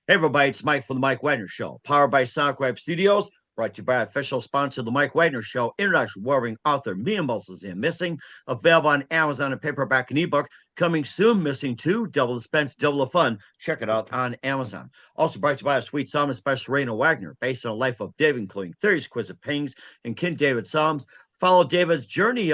Hey, everybody, it's Mike from The Mike Wagner Show, powered by Sonic Web Studios, brought to you by official sponsor of The Mike Wagner Show, international warring author Mia Moses and Missing, available on Amazon and paperback and ebook. Coming soon, Missing 2, double the suspense, double the fun. Check it out on Amazon. Also brought to you by a sweet psalm, special Raina Wagner, based on the life of David, including 30 exquisite paintings and King David Psalms. Follow David's journey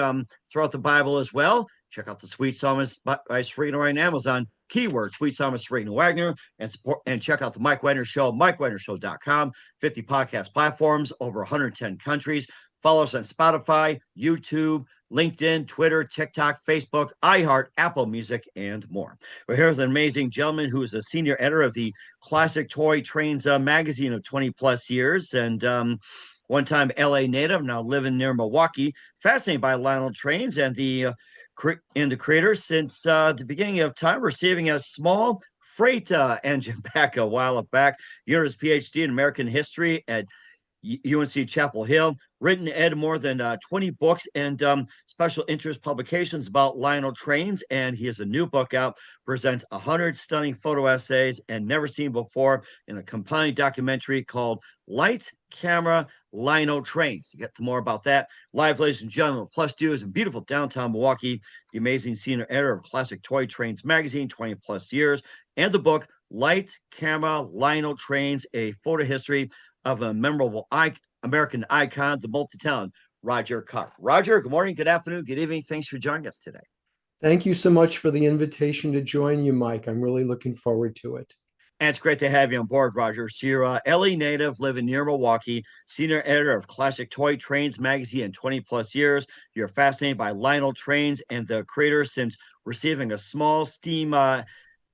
throughout the Bible as well. Check out the Sweet Psalmist by Serena right on Amazon. Keyword Sweet Psalmist Serena Wagner, and support and check out the Mike Wagner Show, MikeWagnerShow.com. 50 podcast platforms, over 110 countries. Follow us on Spotify, YouTube, LinkedIn, Twitter, TikTok, Facebook, iHeart, Apple Music, and more. We're here with an amazing gentleman who is a senior editor of the Classic Toy Trains magazine of 20 plus years, and one-time LA native, now living near Milwaukee, fascinated by Lionel Trains and the creator since the beginning of time, receiving a small freight engine back a while back. You earned his PhD in American history at UNC Chapel Hill, written and more than 20 books and special interest publications about Lionel Trains, and he has a new book out, presents 100 stunning photo essays and never seen before in a compelling documentary called Lights, Camera, Lionel Trains. You get to more about that. Live, ladies and gentlemen, Plus Studios in beautiful downtown Milwaukee, the amazing senior editor of Classic Toy Trains magazine, 20 plus years, and the book Lights, Camera, Lionel Trains, a photo history of a memorable American icon, the multi-talented Roger Carp. Roger, good morning, good afternoon, good evening. Thanks for joining us today. Thank you so much for the invitation to join you, Mike. I'm really looking forward to it. And it's great to have you on board, Roger. So you're a LA native living near Milwaukee, senior editor of Classic Toy Trains magazine in 20 plus years. You're fascinated by Lionel Trains and the creator since receiving a small steam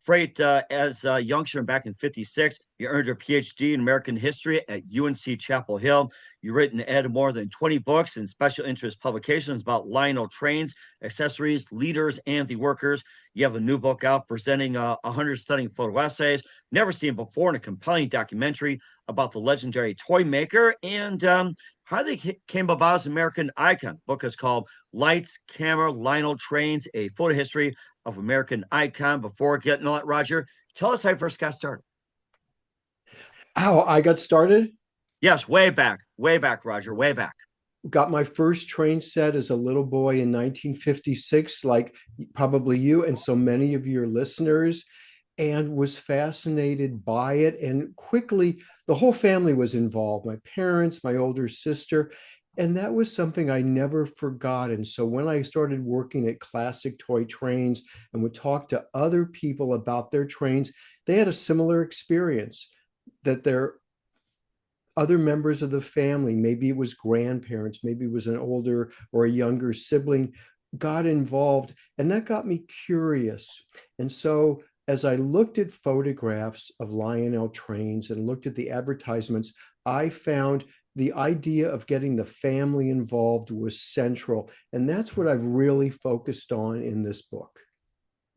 freight as a youngster back in 56. You earned your PhD in American history at UNC Chapel Hill. You've written and edited more than 20 books and special interest publications about Lionel Trains, accessories, leaders, and the workers. You have a new book out presenting 100 stunning photo essays, never seen before, in a compelling documentary about the legendary toy maker and how they came about as American icon. The book is called Lights, Camera, Lionel Trains, a photo history of American icon. Before getting on that, Roger, tell us how you first got started. How I got started? Yes, way back, Roger, way back. Got my first train set as a little boy in 1956, like probably you and so many of your listeners, and was fascinated by it. And quickly, the whole family was involved, my parents, my older sister, and that was something I never forgot. And so when I started working at Classic Toy Trains and would talk to other people about their trains, they had a similar experience, that their other members of the family, maybe it was grandparents, maybe it was an older or a younger sibling, got involved. And that got me curious. And so as I looked at photographs of Lionel Trains and looked at the advertisements, I found the idea of getting the family involved was central. And that's what I've really focused on in this book.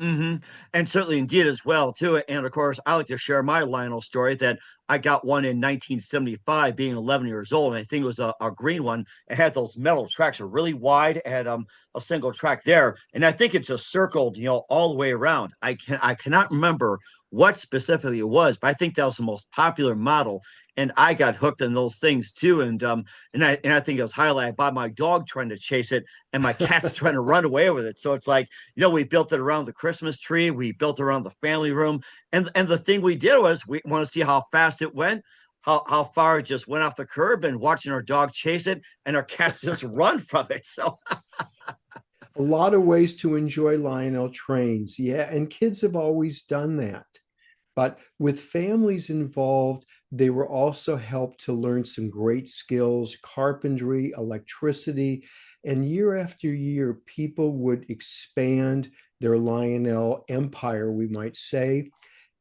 Mm-hmm. And certainly indeed as well, too. And of course, I like to share my Lionel story that I got one in 1975, being 11 years old. And I think it was a green one. It had those metal tracks, are really wide. It had a single track there. And I think it just circled, all the way around. I cannot remember what specifically it was, but I think that was the most popular model. And I got hooked on those things too. And I think it was highlighted by my dog trying to chase it and my cat's trying to run away with it. So it's like, we built it around the Christmas tree, we built it around the family room. And the thing we did was we want to see how fast it went, how far it just went off the curb, and watching our dog chase it and our cats just run from it. So a lot of ways to enjoy Lionel Trains. Yeah, and kids have always done that. But with families involved, they were also helped to learn some great skills, carpentry, electricity, and year after year, people would expand their Lionel empire, we might say.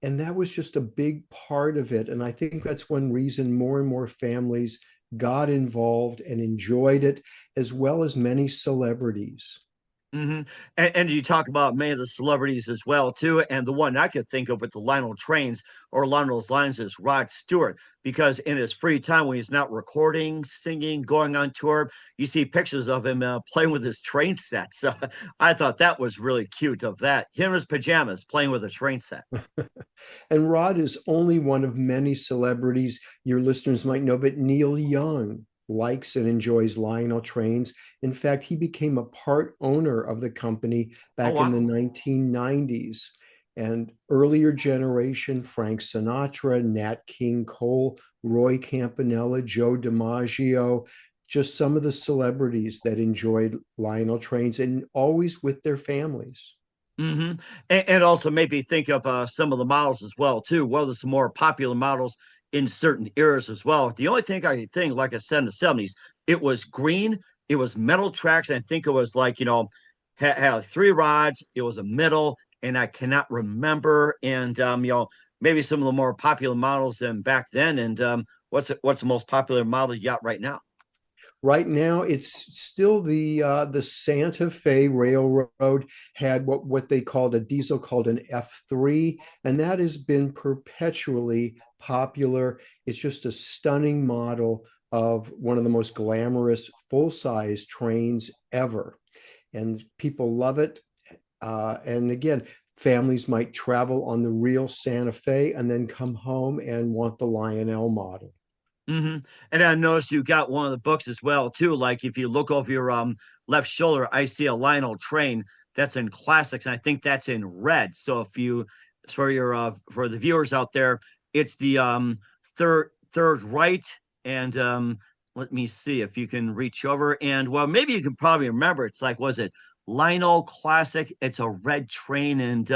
And that was just a big part of it. And I think that's one reason more and more families got involved and enjoyed it, as well as many celebrities. Mm-hmm. And you talk about many of the celebrities as well, too. And the one I could think of with the Lionel Trains or along those lines is Rod Stewart, because in his free time, when he's not recording, singing, going on tour, you see pictures of him playing with his train set. So I thought that was really cute of that. Him in his pajamas playing with a train set. And Rod is only one of many celebrities your listeners might know, but Neil Young likes and enjoys Lionel Trains. In fact, he became a part owner of the company Oh, back in the wow. 1990s. And earlier generation, Frank Sinatra, Nat King Cole, Roy Campanella, Joe DiMaggio, just some of the celebrities that enjoyed Lionel Trains and always with their families. Hmm. And also maybe think of some of the models as well too. Well, there's some more popular models in certain eras as well. The only thing I think, like I said in the '70s, it was green, it was metal tracks. I think it was like had three rods. It was a middle, and I cannot remember. And maybe some of the more popular models than back then. And what's the most popular model you got right now? Right now, it's still the Santa Fe Railroad had what they called a diesel called an F3, and that has been perpetually popular. It's just a stunning model of one of the most glamorous full-size trains ever, and people love it. And again, families might travel on the real Santa Fe and then come home and want the Lionel model. Hmm. And I noticed you got one of the books as well too. Like if you look over your left shoulder, I see a Lionel Train that's in classics, and I think that's in red. So if you for your for the viewers out there, it's the third right, and let me see if you can reach over and well maybe you can probably remember. It's like was it Lionel Classic? It's a red train, and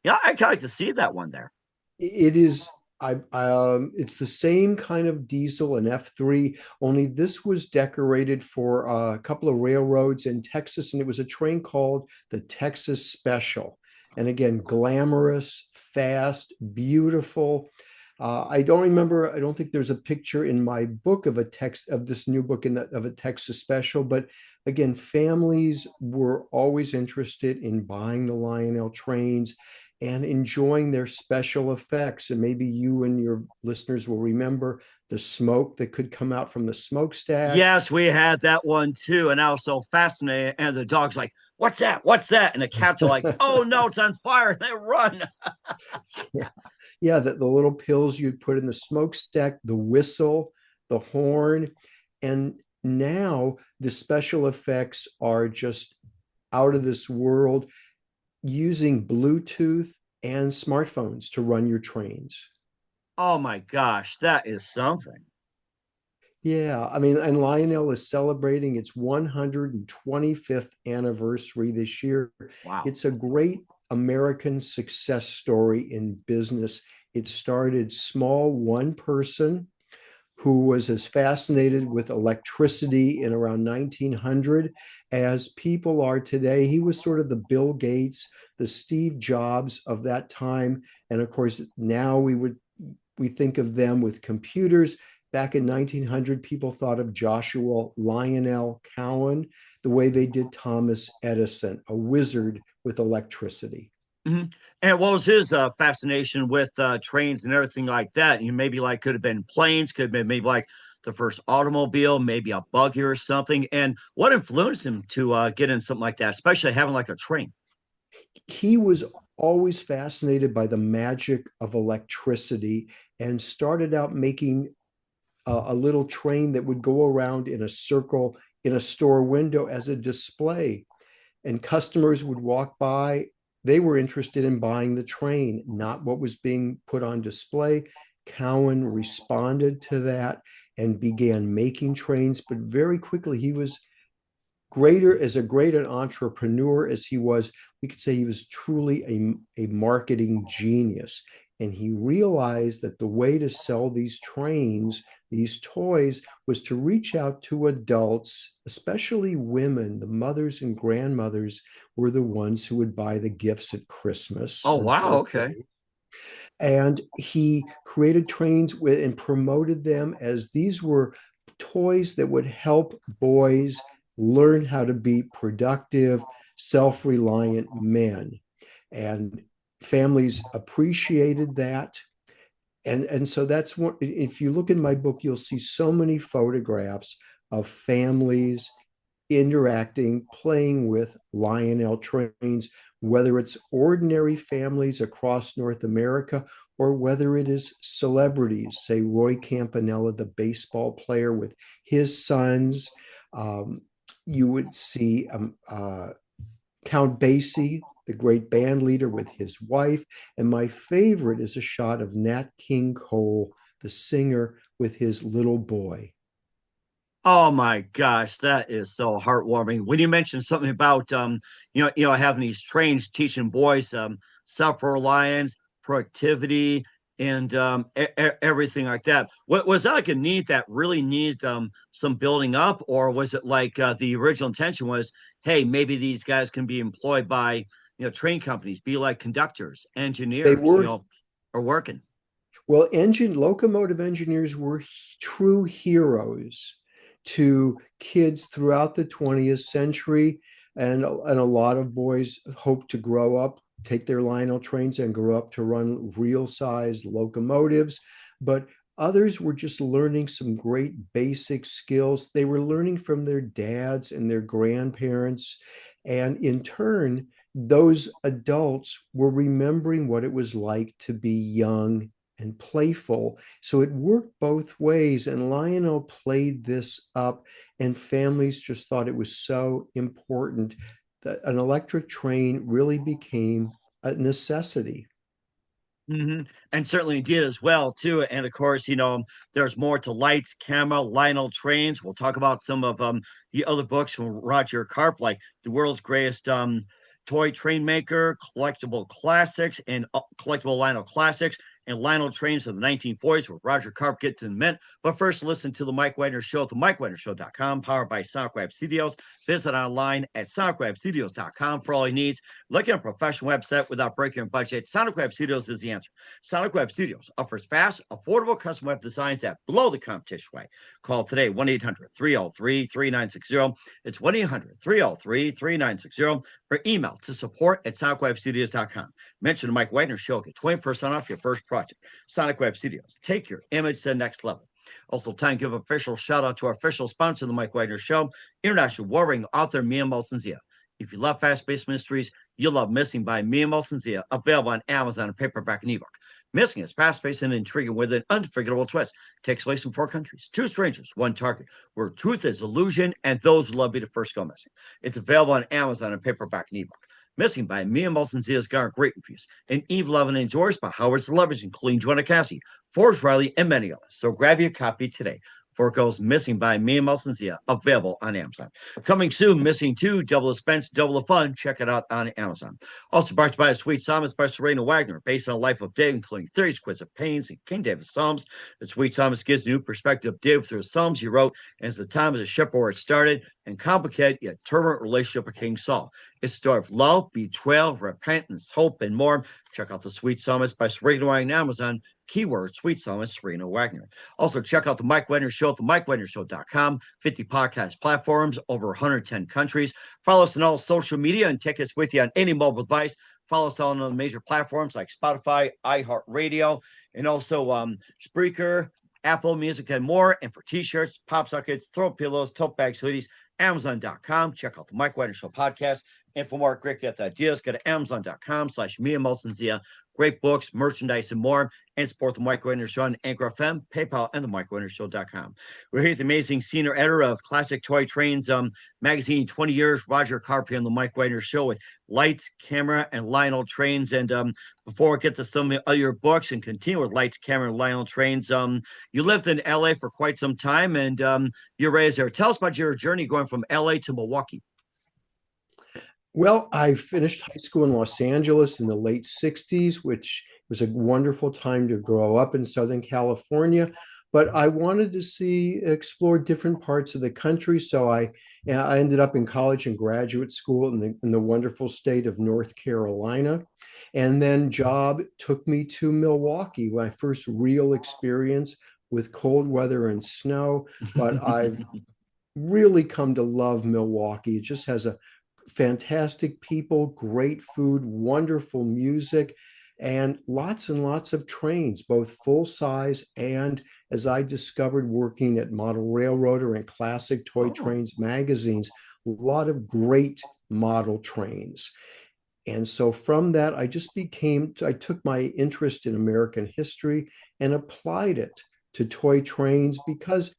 yeah, I kind of like to see that one there. It is it's the same kind of diesel and F3, only this was decorated for a couple of railroads in Texas, and it was a train called the Texas Special. And again, glamorous, fast, beautiful. I don't remember. I don't think there's a picture in my book of a text of this new book of a Texas Special. But again, families were always interested in buying the Lionel trains and enjoying their special effects. And maybe you and your listeners will remember the smoke that could come out from the smokestack. Yes, we had that one too. And I was so fascinated. And the dog's like, "What's that? What's that?" And the cats are like, "Oh no, it's on fire." And they run. Yeah, yeah, the little pills you'd put in the smokestack, the whistle, the horn. And now the special effects are just out of this world using Bluetooth and smartphones to run your trains. Oh my gosh, that is something. Yeah, I mean, and Lionel is celebrating its 125th anniversary this year. Wow. It's a great American success story in business. It started small, one person who was as fascinated with electricity in around 1900 as people are today. He was sort of the Bill Gates, the Steve Jobs of that time. And of course, now we think of them with computers. Back in 1900, people thought of Joshua Lionel Cowan the way they did Thomas Edison, a wizard with electricity. Hmm. And what was his fascination with trains and everything like that? You maybe like could have been planes, could have been maybe like the first automobile, maybe a buggy or something. And what influenced him to get in something like that, especially having like a train? He was always fascinated by the magic of electricity and started out making a little train that would go around in a circle in a store window as a display. And customers would walk by. They were interested in buying the train, not what was being put on display. Cowan responded to that and began making trains, but very quickly he was greater as a great an entrepreneur as he was, we could say he was truly a marketing genius. And he realized that the way to sell these trains, these toys, was to reach out to adults, especially women. The mothers and grandmothers were the ones who would buy the gifts at Christmas Oh or wow, okay. birthday. And he created trains with, and promoted them as these were toys that would help boys learn how to be productive, self-reliant men. And families appreciated that. And so that's what, if you look in my book, you'll see so many photographs of families interacting, playing with Lionel trains, whether it's ordinary families across North America or whether it is celebrities, say Roy Campanella, the baseball player with his sons. Um, you would see Count Basie, the great band leader, with his wife. And my favorite is a shot of Nat King Cole, the singer, with his little boy. Oh my gosh, that is so heartwarming. When you mentioned something about having these trains teaching boys self-reliance, productivity, and everything like that. What was that like a need that really needed some building up, or was it like the original intention was, hey, maybe these guys can be employed by train companies, be like conductors, They engineers, were or working. Well, engine locomotive engineers were true heroes to kids throughout the 20th century, and a lot of boys hope to grow up, take their Lionel trains, and grow up to run real sized locomotives. But others were just learning some great basic skills. They were learning from their dads and their grandparents, and in turn, those adults were remembering what it was like to be young and playful. So it worked both ways. And Lionel played this up, and families just thought it was so important that an electric train really became a necessity. And certainly did as well too. And of course, there's more to Lights, Camera, Lionel Trains. We'll talk about some of the other books from Roger Carp, like the world's greatest toy train maker, collectible classics, and collectible Lionel classics, and Lionel Trains of the 1940s, where Roger Carp gets to the mint. But first, listen to the Mike Wagner Show at the MikeWagnerShow.com, powered by SonicWeb Studios. Visit online at SonicWebStudios.com for all your needs. Look at a professional website without breaking your budget. Sonic Web Studios is the answer. Sonic Web Studios offers fast, affordable custom web designs at below the competition rate. Call today 1-800-303-3960. It's 1-800-303-3960, or email to support@sonicwebstudios.com. Mention the Mike Wagner Show. Get 20% off your first project. Sonic Web Studios. Take your image to the next level. Also, time to give official shout out to our official sponsor of the Mike Wagner Show, international warring author Mia Molson-Zia. If you love fast-paced mysteries, you'll love Missing by Mia Molson-Zia, available on Amazon in paperback and ebook. Missing is fast-paced and intriguing with an unforgettable twist. Takes place in 4 countries, 2 strangers, 1 target, where truth is illusion and those who love you to first go missing. It's available on Amazon in paperback and ebook. Missing by Mia Molson-Zia has garnered great reviews, and Eve Love and enjoys by Howard celebrities including Joanna Cassie, Forrest Riley, and many others. So grab your copy today. For it goes Missing by Mia Molson-Zia, available on Amazon. Coming soon, Missing 2, Double the Suspense, Double the Fun. Check it out on Amazon. Also brought to you by Sweet Psalmist by Serena Wagner, based on the life of David, including 30 exquisite pains and King David's Psalms. The Sweet Psalmist gives a new perspective of David through the Psalms he wrote as the time as a shepherd where it started, and complicated yet turbulent relationship with King Saul. It's a story of love, betrayal, repentance, hope, and more. Check out The Sweet Psalmist by Serena Wagner on Amazon. Keyword Sweet Psalmist Serena Wagner. Also, check out the Mike Wagner Show at the MikeWagnerShow.com. 50 podcast platforms, over 110 countries. Follow us on all social media and take us with you on any mobile device. Follow us on the major platforms like Spotify, iHeartRadio, and also Spreaker, Apple Music, and more. And for t-shirts, pop sockets, throw pillows, tote bags, hoodies, Amazon.com. Check out the Mike Wagner Show podcast. And for more great gift ideas, go to Amazon.com/Mia Molson-Zia. Great books, merchandise, and more. And support the Mike Wagner Show on Anchor FM, PayPal, and the MikeWagnerShow.com. We're here with the amazing senior editor of Classic Toy Trains magazine, 20 years, Roger Carp, on the Mike Wagner Show with Lights, Camera, and Lionel Trains. And before we get to some of your books and continue with Lights, Camera, and Lionel Trains, you lived in LA for quite some time, and you're raised there. Tell us about your journey going from LA to Milwaukee. Well, I finished high school in Los Angeles in the late 60s, which was a wonderful time to grow up in Southern California. But I wanted to explore different parts of the country. So I ended up in college and graduate school in the wonderful state of North Carolina. And then job took me to Milwaukee, my first real experience with cold weather and snow. But I've really come to love Milwaukee. It just has a fantastic people, great food, wonderful music, and lots of trains, both full size and, as I discovered working at Model Railroader and Classic Toy Trains magazines, a lot of great model trains. And so from that, I took my interest in American history and applied it to toy trains because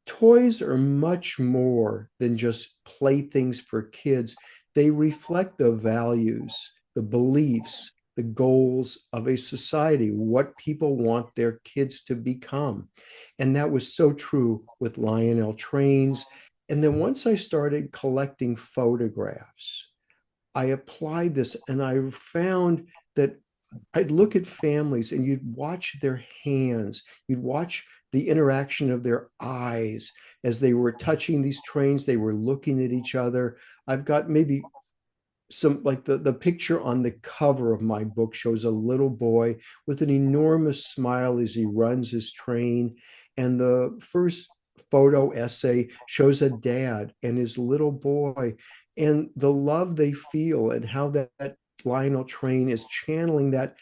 toys are much more than just playthings for kids. They reflect the values, the beliefs, the goals of a society, what people want their kids to become. And that was so true with Lionel Trains. And then once I started collecting photographs, I applied this and I found that I'd look at families and you'd watch their hands, you'd watch the interaction of their eyes as they were touching these trains, they were looking at each other. I've got maybe some like the picture on the cover of my book shows a little boy with an enormous smile as he runs his train. And the first photo essay shows a dad and his little boy and the love they feel and how that Lionel Train is channeling that.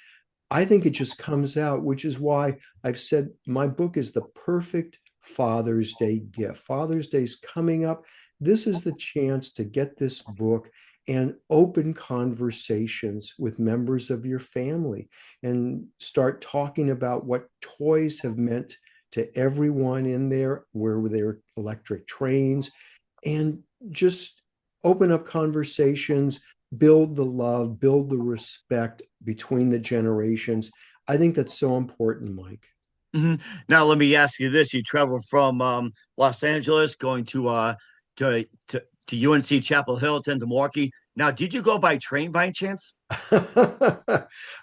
I think it just comes out, which is why I've said my book is the perfect Father's Day gift. Father's Day is coming up. This is the chance to get this book and open conversations with members of your family and start talking about what toys have meant to everyone in there, where their electric trains, and just open up conversations, build the love, build the respect between the generations. I think that's so important, Mike. Mhm. Now, let me ask you this: you traveled from Los Angeles, going to UNC Chapel Hill, to Milwaukee. Now, did you go by train by chance?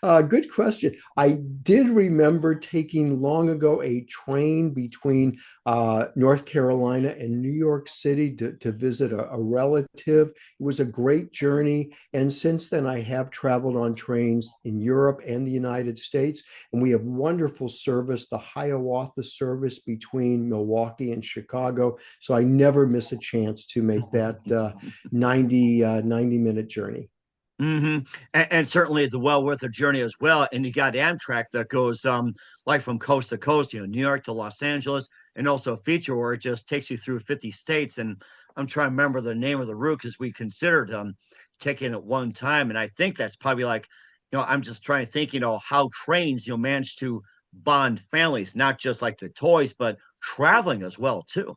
Good question. I did remember taking long ago a train between North Carolina and New York City to visit a relative. It was a great journey. And since then, I have traveled on trains in Europe and the United States. And we have wonderful service, the Hiawatha service between Milwaukee and Chicago. So I never miss a chance to make that 90-minute journey. Hmm. And certainly it's well worth a journey as well. And you got Amtrak that goes like from coast to coast, New York to Los Angeles, and also a feature where it just takes you through 50 states. And I'm trying to remember the name of the route because we considered taking it one time. And I think that's probably like, I'm just trying to think, how trains, manage to bond families, not just like the toys, but traveling as well, too.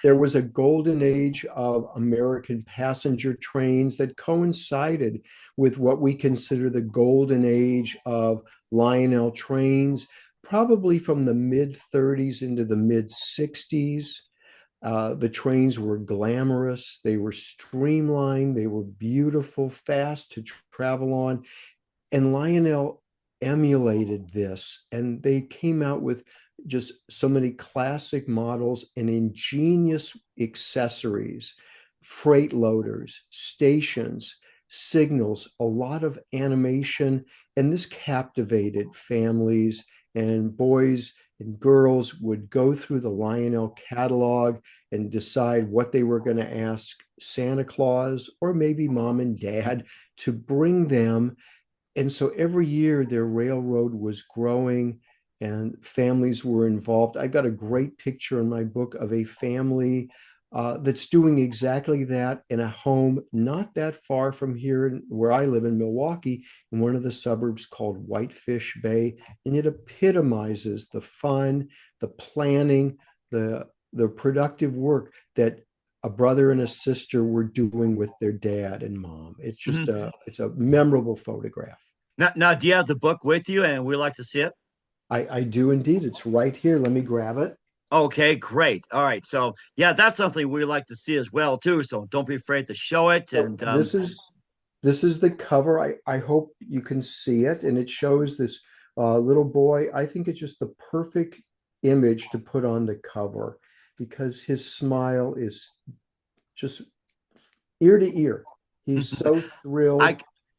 There was a golden age of American passenger trains that coincided with what we consider the golden age of Lionel Trains, probably from the mid 30s into the mid 60s. The trains were glamorous, they were streamlined, they were beautiful, fast to travel on. And Lionel emulated this, and they came out with just so many classic models and ingenious accessories, freight loaders, stations, signals, a lot of animation. And this captivated families, and boys and girls would go through the Lionel catalog and decide what they were going to ask Santa Claus or maybe mom and dad to bring them. And so every year their railroad was growing and families were involved. I got a great picture in my book of a family that's doing exactly that in a home not that far from here where I live in Milwaukee, in one of the suburbs called Whitefish Bay. And it epitomizes the fun, the planning, the productive work that a brother and a sister were doing with their dad and mom. Mhm. It's a memorable photograph. Now, do you have the book with you and we like to see it? I do indeed. It's right here. Let me grab it. Okay, great. All right. So, yeah, that's something we like to see as well, too. So don't be afraid to show it. So And this is the cover. I hope you can see it, and it shows this little boy. I think it's just the perfect image to put on the cover because his smile is just ear to ear. He's so I thrilled.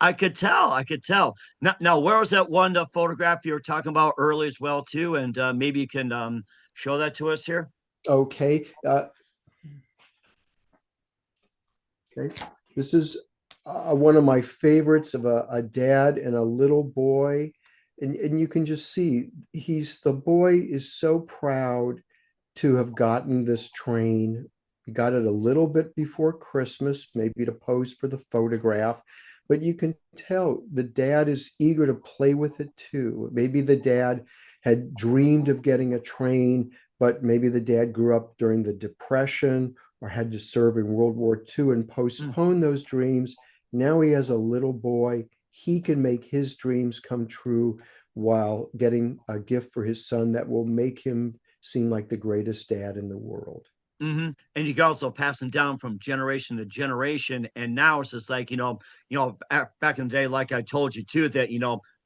I could tell. I could tell. Now, where was that one photograph you were talking about earlier as well, too? And maybe you can show that to us here. Okay. Okay. This is one of my favorites of a dad and a little boy. And you can just see the boy is so proud to have gotten this train. He got it a little bit before Christmas, maybe to pose for the photograph. but you can tell the dad is eager to play with it too. Maybe the dad had dreamed of getting a train, but maybe the dad grew up during the Depression or had to serve in World War II and Mm. postpone those dreams. Now he has a little boy. He can make his dreams come true while getting a gift for his son that will make him seem like the greatest dad in the world. And you can also pass them down from generation to generation. And now it's just like, back in the day, like I told you too, that,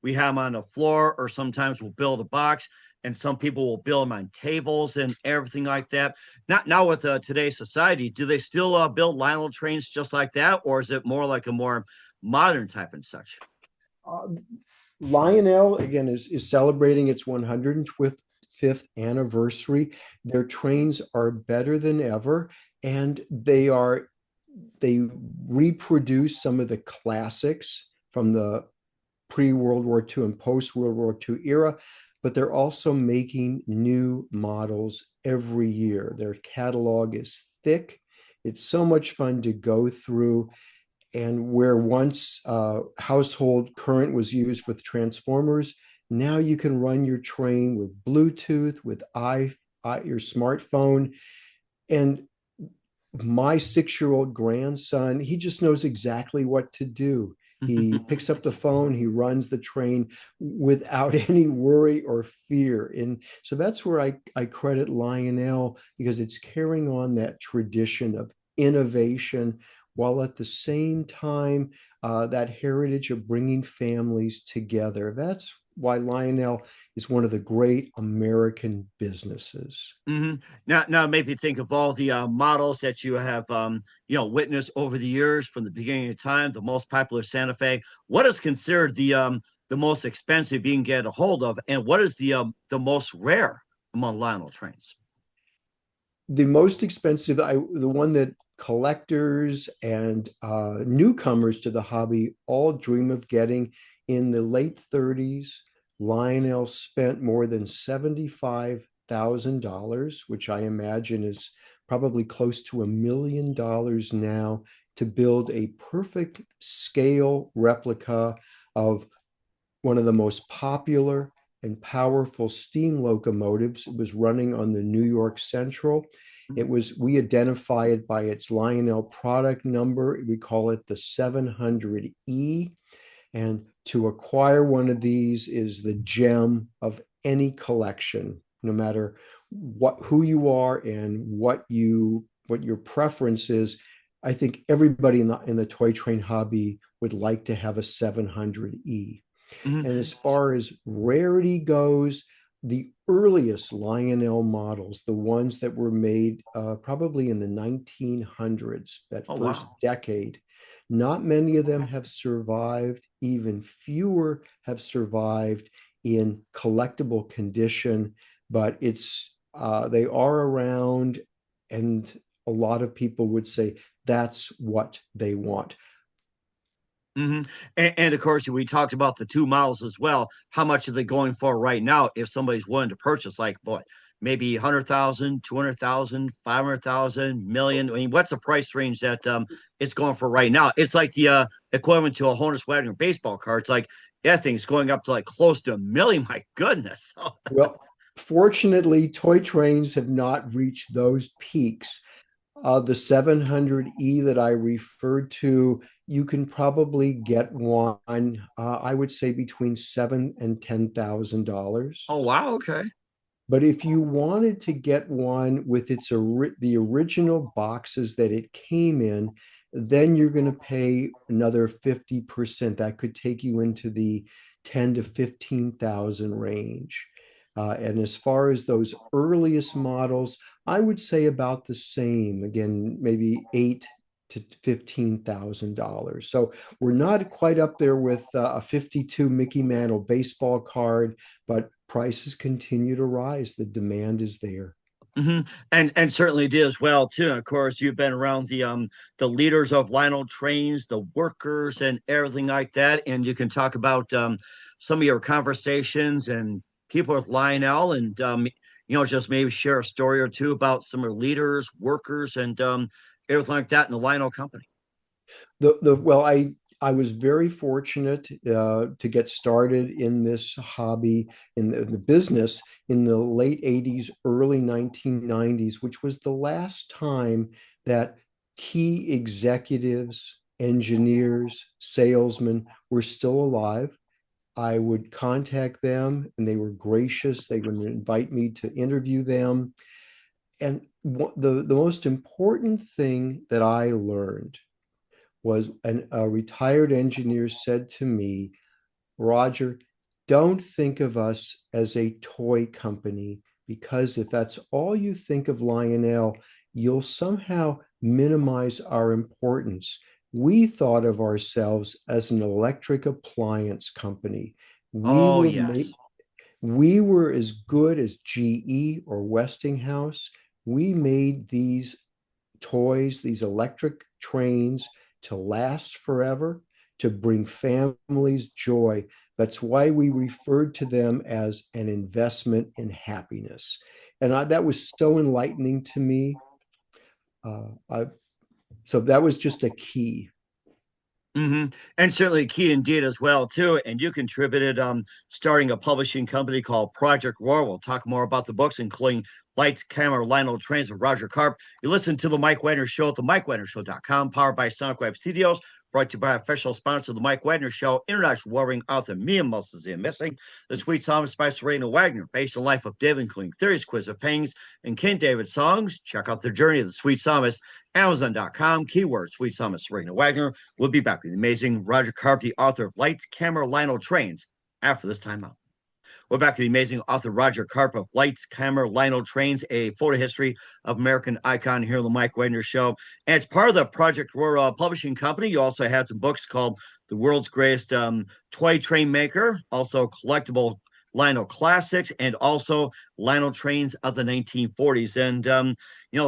we have them on the floor, or sometimes we'll build a box, and some people will build them on tables and everything like that. Not now with today's society, do they still build Lionel trains just like that? Or is it more like a more modern type and such? Uh, Lionel again is celebrating its 125th anniversary. Their trains are better than ever, and they reproduce some of the classics from the pre-World War II and post-World War II era, but they're also making new models every year. Their catalog is thick. It's so much fun to go through. And where once household current was used with transformers, now you can run your train with Bluetooth, with your smartphone. And my 6-year-old grandson, he just knows exactly what to do. He picks up the phone, he runs the train without any worry or fear. And so that's where I credit Lionel, because it's carrying on that tradition of innovation while at the same time that heritage of bringing families together. That's why Lionel is one of the great American businesses. hmm Now it made me think of all the models that you have, witnessed over the years from the beginning of time. The most popular Santa Fe. What is considered the most expensive you can get a hold of, and what is the most rare among Lionel trains? The most expensive, the one that collectors and newcomers to the hobby all dream of getting, in the late 30s, Lionel spent more than $75,000, which I imagine is probably close to $1 million now, to build a perfect scale replica of one of the most popular and powerful steam locomotives. It was running on the New York Central. We identify it by its Lionel product number. We call it the 700E. And to acquire one of these is the gem of any collection, no matter who you are and what your preference is. I think everybody in the toy train hobby would like to have a 700E. Mhm. And as far as rarity goes, the earliest Lionel models, the ones that were made probably in the 1900s, that Oh first wow. decade, not many of them have survived. Even fewer have survived in collectible condition, but they are around, and a lot of people would say that's what they want. hmm and of course, we talked about the two models as well. How much are they going for right now? If somebody's willing to purchase, like, boy, maybe 100,000, 200,000, 500,000, million. I mean, what's the price range that it's going for right now? It's like the equivalent to a Honus Wagner baseball card. It's like that thing's going up to like close to $1 million. My goodness. Well, fortunately, toy trains have not reached those peaks. The 700E that I referred to, you can probably get one, I would say between seven and $10,000. Oh wow. Okay. But if you wanted to get one with the original boxes that it came in, then you're going to pay another 50%. That could take you into the 10 to 15,000 range. And as far as those earliest models, I would say about the same. Again, maybe eight to $15,000. So we're not quite up there with a 52 Mickey Mantle baseball card, but prices continue to rise. The demand is there. hmm and certainly did as well too. And of course, you've been around the leaders of Lionel Trains, the workers, and everything like that. And you can talk about some of your conversations and people with Lionel, and just maybe share a story or two about some of the leaders, workers, and everything like that in the Lionel company. The well, I was very fortunate to get started in this hobby, in the business, in the late 80s, early 1990s, which was the last time that key executives, engineers, salesmen were still alive. I would contact them and they were gracious. They would invite me to interview them. And the most important thing that I learned was a retired engineer said to me, Roger, don't think of us as a toy company, because if that's all you think of Lionel, you'll somehow minimize our importance. We thought of ourselves as an electric appliance company. We Oh, were yes. we were as good as GE or Westinghouse. We made these toys, these electric trains to last forever, to bring families joy. That's why we referred to them as an investment in happiness. And that was so enlightening to me. I, so that was just a key. And certainly key indeed as well too. And you contributed starting a publishing company called Project Roar. We'll talk more about the books, including Lights, Camera, Lionel Trains with Roger Carp. You listen to the Mike Wagner Show at the MikeWagnerShow.com, powered by SonicWeb Studios. Brought to you by official sponsor of the Mike Wagner Show, international warring author Mia Moses Missing, the Sweet Psalmist by Serena Wagner, based on the life of David, including theories, quiz of pangs, and King David songs. Check out the journey of the Sweet Psalmist, Amazon.com, keyword Sweet Psalmist Serena Wagner. We'll be back with the amazing Roger Carp, the author of Lights, Camera, Lionel Trains, after this time out. We're back to the amazing author Roger Carp of Lights, Camera, Lionel Trains, a photo history of American icon here on the Mike Wagner Show. And it's part of the Project Roar publishing company. You also had some books called The World's Greatest Toy Train Maker, also collectible Lionel Classics, and also Lionel Trains of the 1940s. And,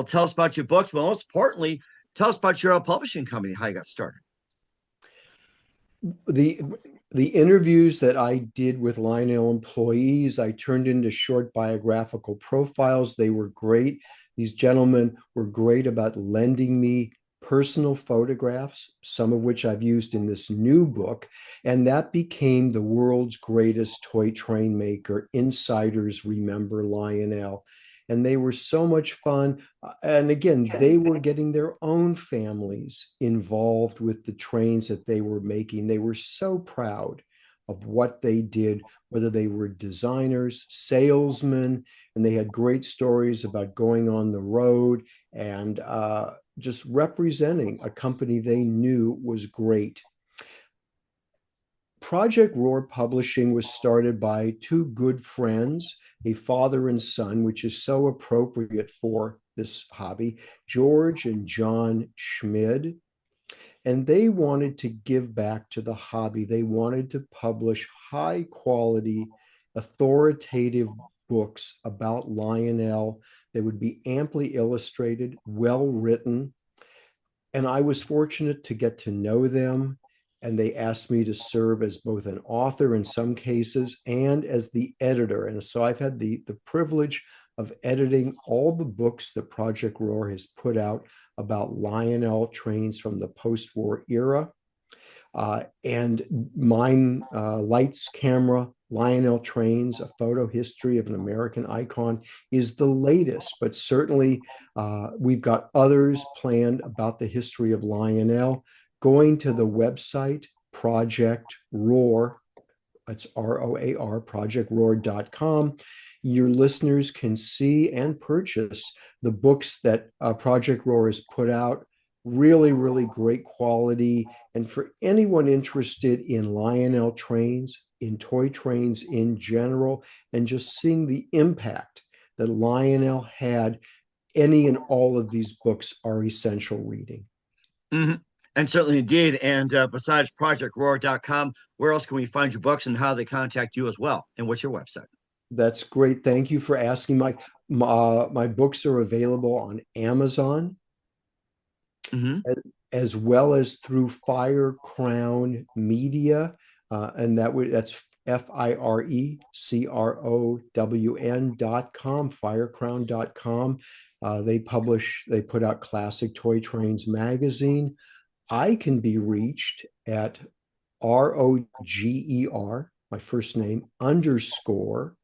tell us about your books, but most importantly, tell us about your publishing company, how you got started. The the interviews that I did with Lionel employees, I turned into short biographical profiles. They were great. These gentlemen were great about lending me personal photographs, some of which I've used in this new book. And that became the world's greatest toy train maker. Insiders remember Lionel. And they were so much fun. And again, they were getting their own families involved with the trains that they were making. They were so proud of what they did, whether they were designers, salesmen, and they had great stories about going on the road and just representing a company they knew was great. Project Roar Publishing was started by two good friends, a father and son, which is so appropriate for this hobby, George and John Schmid. And they wanted to give back to the hobby. They wanted to publish high quality, authoritative books about Lionel. They would be amply illustrated, well written. And I was fortunate to get to know them. And they asked me to serve as both an author in some cases and as the editor. And so I've had the privilege of editing all the books that Project Roar has put out about Lionel Trains from the post-war era. And mine, Lights, Camera, Lionel Trains, a photo history of an American icon, is the latest, but certainly we've got others planned about the history of Lionel. Going to the website, Project Roar, it's ROAR, projectroar.com. Your listeners can see and purchase the books that Project Roar has put out. Really, really great quality. And for anyone interested in Lionel Trains, in toy trains in general, and just seeing the impact that Lionel had, any and all of these books are essential reading. Mm-hmm. And certainly indeed. And besides projectroar.com, where else can we find your books and how they contact you as well? And what's your website? That's great. Thank you for asking. My books are available on Amazon, Mm-hmm. as well as through Fire Crown Media, and that's FIRECROWN.com, firecrown.com. They put out Classic Toy Trains magazine. I can be reached at Roger, my first name, underscore,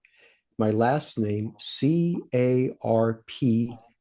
my last name, CARP,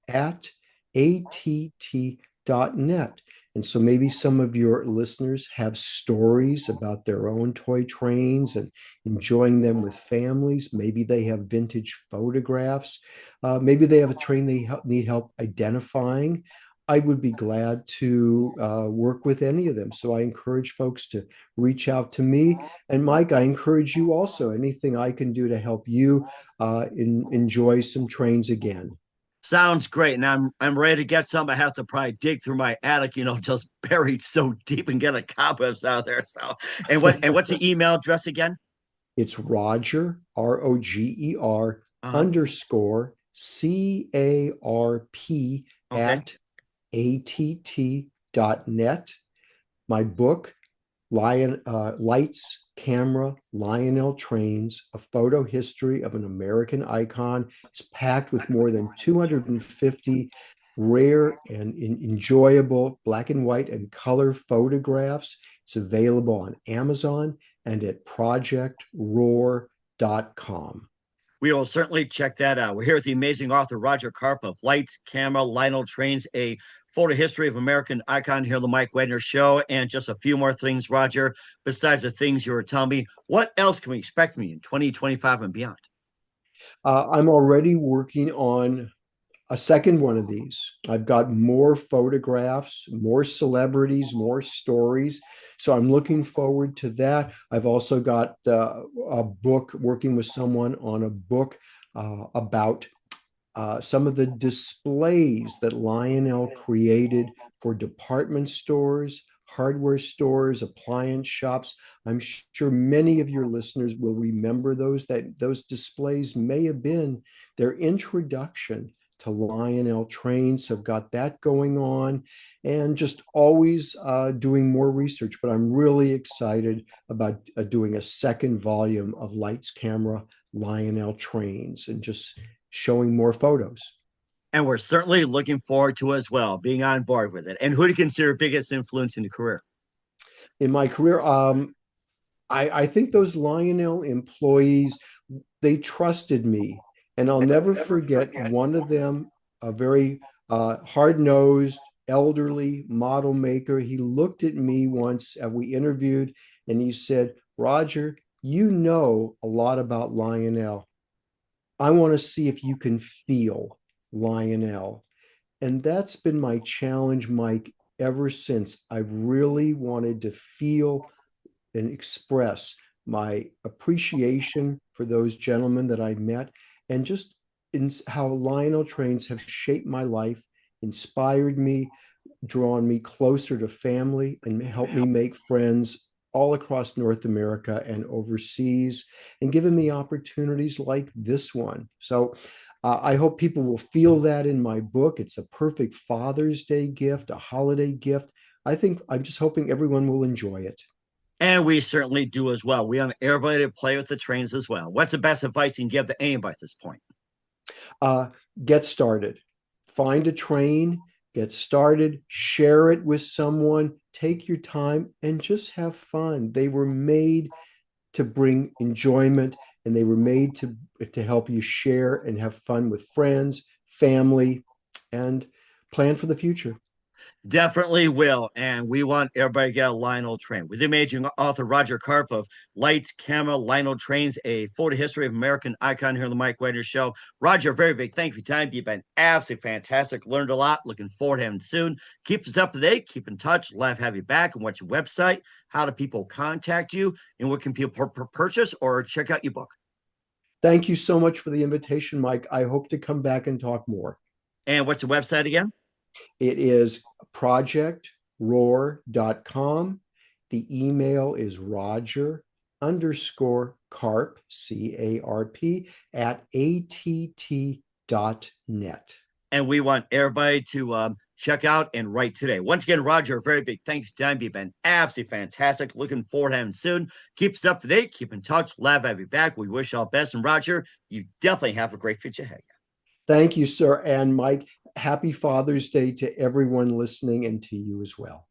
at att.net. And so maybe some of your listeners have stories about their own toy trains and enjoying them with families. Maybe they have vintage photographs. Maybe they have a train they need help identifying. I would be glad to work with any of them. So I encourage folks to reach out to me. And Mike, I encourage you also, anything I can do to help you enjoy some trains again. Sounds great. And I'm ready to get some. I have to probably dig through my attic, just buried so deep and get a cobwebs out there. So what's the email address again? It's Roger, Roger, Uh-huh. underscore CARP Okay. at att.net. My book, Lights, Camera, Lionel Trains, A Photo History of an American Icon. It's packed with more than 250 rare and enjoyable black and white and color photographs. It's available on Amazon and at projectroar.com. We will certainly check that out. We're here with the amazing author Roger Carp of Lights, Camera, Lionel Trains, a photo history of American icon here on the Mike Wagner Show. And just a few more things, Roger, besides the things you were telling me. What else can we expect from you in 2025 and beyond? I'm already working on a second one of these. I've got more photographs, more celebrities, more stories. So I'm looking forward to that. I've also got a book, working with someone on a book about some of the displays that Lionel created for department stores, hardware stores, appliance shops. I'm sure many of your listeners will remember those displays may have been their introduction to Lionel Trains. Have got that going on, and just always doing more research. But I'm really excited about doing a second volume of Lights, Camera, Lionel Trains, and just showing more photos. And we're certainly looking forward to as well, being on board with it. And who do you consider biggest influence in your career? In my career, I think those Lionel employees, they trusted me. And I'll never forget one of them, a very hard-nosed, elderly model maker. He looked at me once we interviewed and he said, Roger, you know a lot about Lionel. I want to see if you can feel Lionel. And that's been my challenge, Mike, ever since. I've really wanted to feel and express my appreciation for those gentlemen that I met, and just in how Lionel Trains have shaped my life, inspired me, drawn me closer to family, and helped me make friends all across North America and overseas, and given me opportunities like this one. So I hope people will feel that in my book. It's a perfect Father's Day gift, a holiday gift. I'm just hoping everyone will enjoy it. And we certainly do as well. We want everybody to play with the trains as well. What's the best advice you can give to anybody at this point? Uh, get started. Find a train, get started, share it with someone, take your time, and just have fun. They were made to bring enjoyment, and they were made to help you share and have fun with friends, family, and plan for the future. Definitely will. And we want everybody to get a Lionel train. With the amazing author Roger Carp of Lights, Camera, Lionel Trains, a photo history of American icon here on the Mike Wagner Show. Roger, very big thank you for your time. You've been absolutely fantastic. Learned a lot. Looking forward to having you soon. Keep us up to date. Keep in touch. Love to have you back. And what's your website? How do people contact you? And what can people purchase or check out your book? Thank you so much for the invitation, Mike. I hope to come back and talk more. And what's the website again? It is projectroar.com. The email is Roger underscore Carp, CARP, at att.net. And we want everybody to check out and write today. Once again, Roger, a very big thanks for your time. You've been absolutely fantastic. Looking forward to having you soon. Keep us up to date. Keep in touch. Love to have you back. We wish you all the best. And Roger, you definitely have a great future ahead. Thank you, sir. And Mike, happy Father's Day to everyone listening and to you as well.